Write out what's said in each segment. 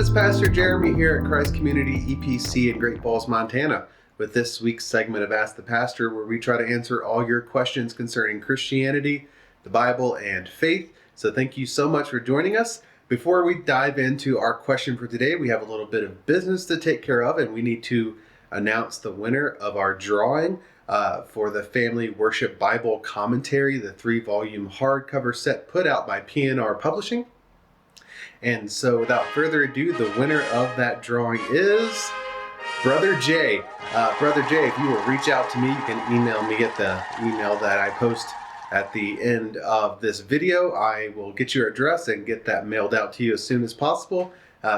it's Pastor Jeremy here at Christ Community EPC in Great Falls, Montana, with this week's segment of Ask the Pastor, where we try to answer all your questions concerning Christianity, the Bible, and faith. So thank you so much for joining us. Before we dive into our question for today, we have a little bit of business to take care of, and we need to announce the winner of our drawing for the Family Worship Bible Commentary, the 3-volume hardcover set put out by PNR Publishing. And so without further ado, the winner of that drawing is Brother Jay. Brother Jay, if you will reach out to me, you can email me at the email that I post at the end of this video. I will get your address and get that mailed out to you as soon as possible.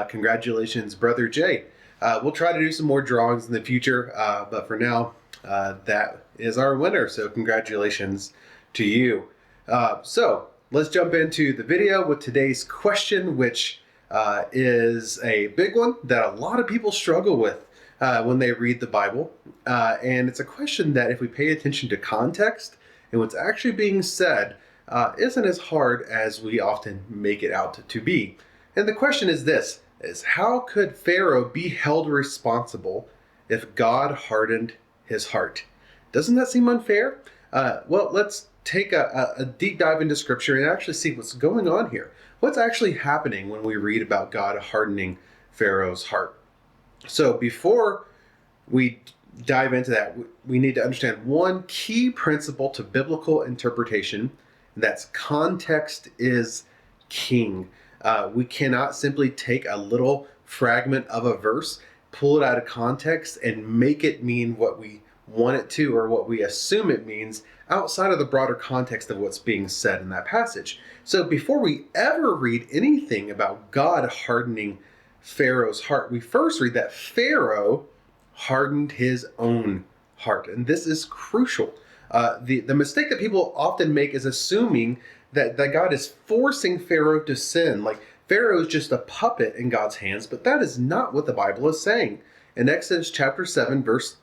Congratulations, Brother Jay. We'll try to do some more drawings in the future, but for now, that is our winner. So congratulations to you. So let's jump into the video with today's question, which is a big one that a lot of people struggle with when they read the Bible. And it's a question that if we pay attention to context and what's actually being said, isn't as hard as we often make it out to be. And the question is this, is how could Pharaoh be held responsible if God hardened his heart? Doesn't that seem unfair? Well, let's take a deep dive into Scripture and actually see what's going on here. What's actually happening when we read about God hardening Pharaoh's heart? So before we dive into that, we need to understand one key principle to biblical interpretation, and that's context is king. We cannot simply take a little fragment of a verse, pull it out of context, and make it mean what we want it to or what we assume it means outside of the broader context of what's being said in that passage. So before we ever read anything about God hardening Pharaoh's heart, we first read that Pharaoh hardened his own heart. And this is crucial. The mistake that people often make is assuming that God is forcing Pharaoh to sin. Like Pharaoh is just a puppet in God's hands, but that is not what the Bible is saying. In Exodus chapter 7, verse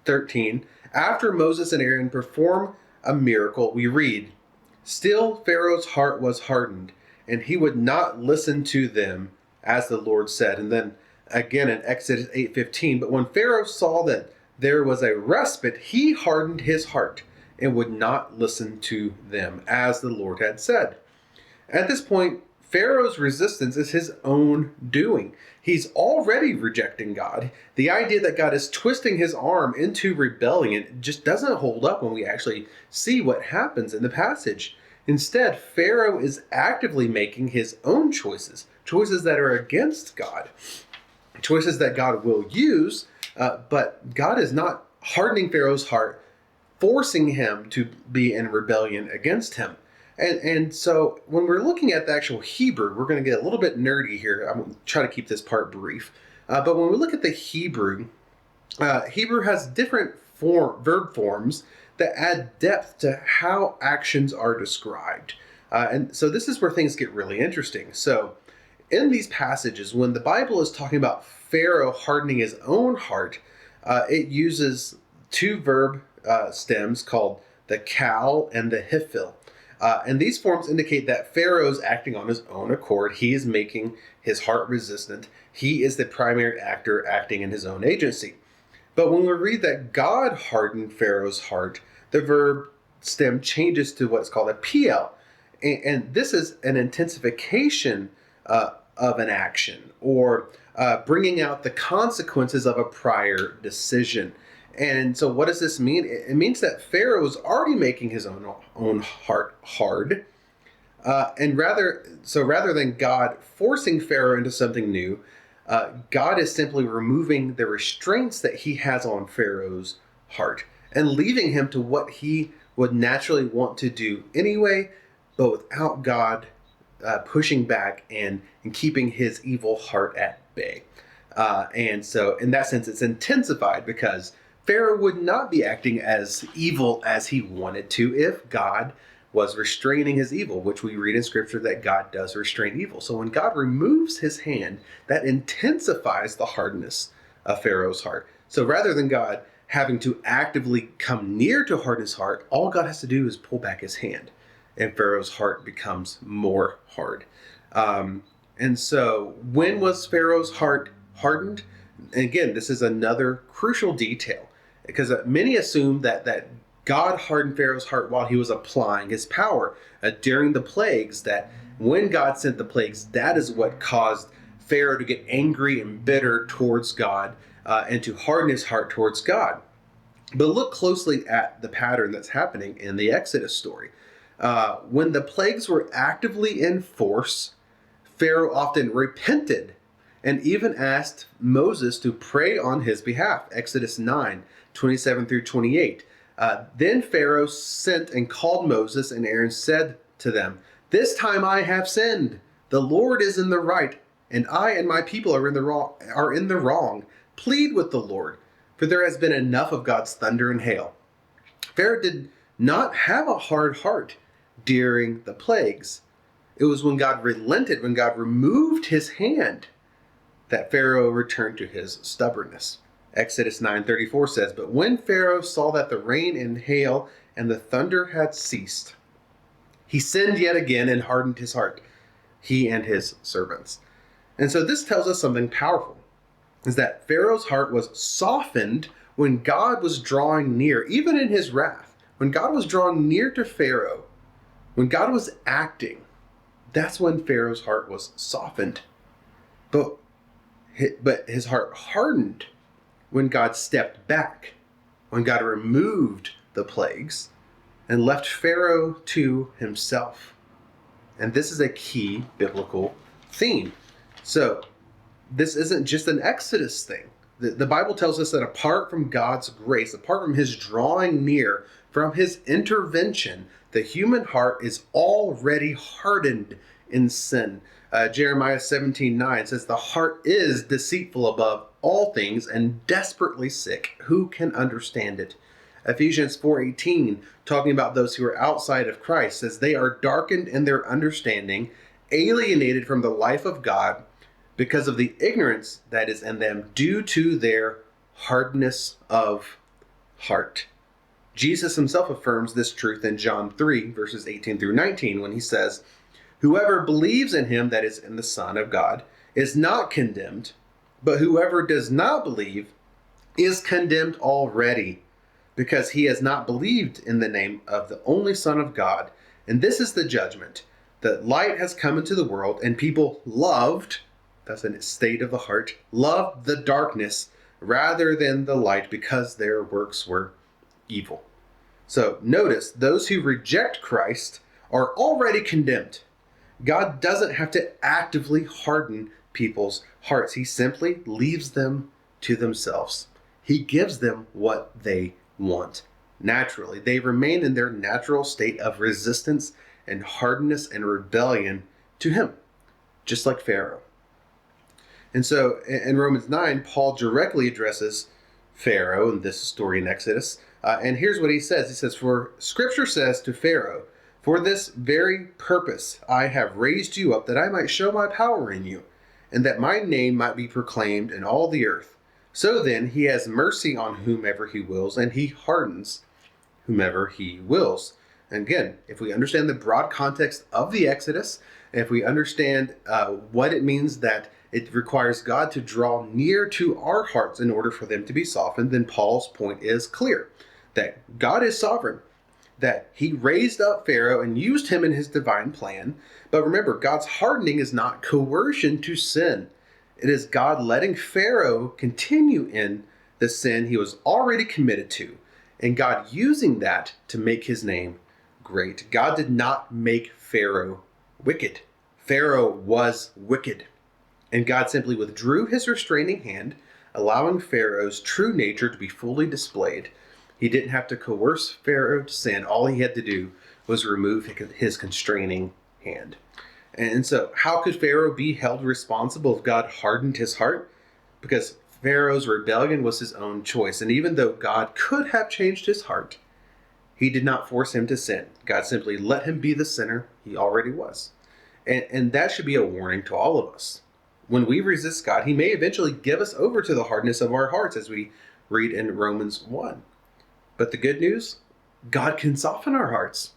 13, after Moses and Aaron perform a miracle, we read, "Still Pharaoh's heart was hardened, and he would not listen to them, as the Lord said." And then again in Exodus 8:15, "But when Pharaoh saw that there was a respite, he hardened his heart and would not listen to them, as the Lord had said." At this point, Pharaoh's resistance is his own doing. He's already rejecting God. The idea that God is twisting his arm into rebellion just doesn't hold up when we actually see what happens in the passage. Instead, Pharaoh is actively making his own choices that are against God, choices that God will use, but God is not hardening Pharaoh's heart, forcing him to be in rebellion against him. And so when we're looking at the actual Hebrew, we're going to get a little bit nerdy here. I'm going to try to keep this part brief. But when we look at the Hebrew, Hebrew has different verb forms that add depth to how actions are described. And so this is where things get really interesting. So in these passages, when the Bible is talking about Pharaoh hardening his own heart, it uses two verb stems called the kal and the hifil. And these forms indicate that Pharaoh is acting on his own accord. He is making his heart resistant. He is the primary actor acting in his own agency. But when we read that God hardened Pharaoh's heart, the verb stem changes to what's called a pl. And this is an intensification of an action, or bringing out the consequences of a prior decision. And so what does this mean? It means that Pharaoh is already making his own heart hard. And rather than God forcing Pharaoh into something new, God is simply removing the restraints that he has on Pharaoh's heart and leaving him to what he would naturally want to do anyway, but without God pushing back and keeping his evil heart at bay. And so in that sense, it's intensified because Pharaoh would not be acting as evil as he wanted to if God was restraining his evil, which we read in Scripture that God does restrain evil. So when God removes his hand, that intensifies the hardness of Pharaoh's heart. So rather than God having to actively come near to harden his heart, all God has to do is pull back his hand, and Pharaoh's heart becomes more hard. And so when was Pharaoh's heart hardened? And again, this is another crucial detail because many assume that God hardened Pharaoh's heart while he was applying his power during the plagues, that when God sent the plagues, that is what caused Pharaoh to get angry and bitter towards God and to harden his heart towards God. But look closely at the pattern that's happening in the Exodus story. When the plagues were actively in force, Pharaoh often repented and even asked Moses to pray on his behalf. Exodus 9:27 through 28. Then Pharaoh sent and called Moses, and Aaron said to them, "This time I have sinned. The Lord is in the right, and I and my people are in the wrong. Plead with the Lord, for there has been enough of God's thunder and hail." Pharaoh did not have a hard heart during the plagues. It was when God relented, when God removed his hand, that Pharaoh returned to his stubbornness. Exodus 9:34 says, "But when Pharaoh saw that the rain and hail and the thunder had ceased, he sinned yet again and hardened his heart, he and his servants." And so this tells us something powerful, is that Pharaoh's heart was softened when God was drawing near, even in his wrath. When God was drawing near to Pharaoh, when God was acting, that's when Pharaoh's heart was softened. But his heart hardened when God stepped back, when God removed the plagues and left Pharaoh to himself. And this is a key biblical theme. So this isn't just an Exodus thing. The Bible tells us that apart from God's grace, apart from his drawing near, from his intervention, the human heart is already hardened in sin. Jeremiah 17:9 says, "The heart is deceitful above all things and desperately sick. Who can understand it?" Ephesians 4:18, talking about those who are outside of Christ, says, "They are darkened in their understanding, alienated from the life of God because of the ignorance that is in them due to their hardness of heart." Jesus himself affirms this truth in John 3, verses 18 through 19, when he says, "Whoever believes in him, that is, in the Son of God, is not condemned, but whoever does not believe is condemned already, because he has not believed in the name of the only Son of God. And this is the judgment, that light has come into the world, and people loved," that's a state of the heart, "loved the darkness rather than the light, because their works were evil." So notice, those who reject Christ are already condemned. God doesn't have to actively harden people's hearts. He simply leaves them to themselves. He gives them what they want naturally. They remain in their natural state of resistance and hardness and rebellion to him, just like Pharaoh. And so in Romans 9, Paul directly addresses Pharaoh in this story in Exodus. And here's what he says. He says, "For Scripture says to Pharaoh, for this very purpose I have raised you up, that I might show my power in you, and that my name might be proclaimed in all the earth. So then he has mercy on whomever he wills, and he hardens whomever he wills." And again, if we understand the broad context of the Exodus, and if we understand what it means that it requires God to draw near to our hearts in order for them to be softened, then Paul's point is clear, that God is sovereign, that he raised up Pharaoh and used him in his divine plan. But remember, God's hardening is not coercion to sin. It is God letting Pharaoh continue in the sin he was already committed to, and God using that to make his name great. God did not make Pharaoh wicked. Pharaoh was wicked, and God simply withdrew his restraining hand, allowing Pharaoh's true nature to be fully displayed. He didn't have to coerce Pharaoh to sin. All he had to do was remove his constraining hand. And so how could Pharaoh be held responsible if God hardened his heart? Because Pharaoh's rebellion was his own choice. And even though God could have changed his heart, he did not force him to sin. God simply let him be the sinner he already was. And that should be a warning to all of us. When we resist God, he may eventually give us over to the hardness of our hearts, as we read in Romans 1. But the good news, God can soften our hearts.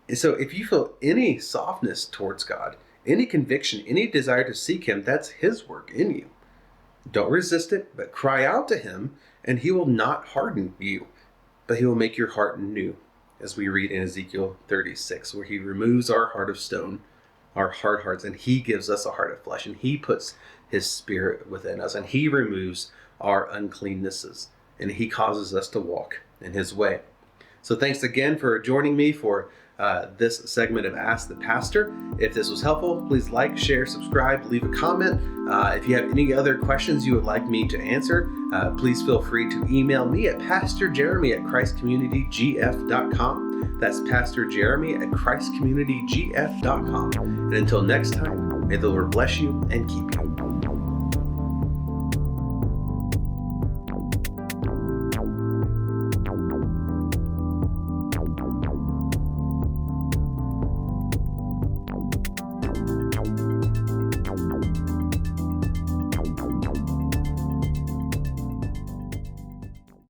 And so if you feel any softness towards God, Any conviction, any desire to seek him, that's his work in you. Don't resist it, but cry out to him, and he will not harden you, but he will make your heart new, as we read in Ezekiel 36, where he removes our heart of stone, our hard hearts, and he gives us a heart of flesh, and he puts his spirit within us, and he removes our uncleannesses, and he causes us to walk in his way. So thanks again for joining me for this segment of Ask the Pastor. If this was helpful, please like, share, subscribe, leave a comment. If you have any other questions you would like me to answer, please feel free to email me at pastorjeremy@christcommunitygf.com. That's pastorjeremy@christcommunitygf.com. And until next time, may the Lord bless you and keep you.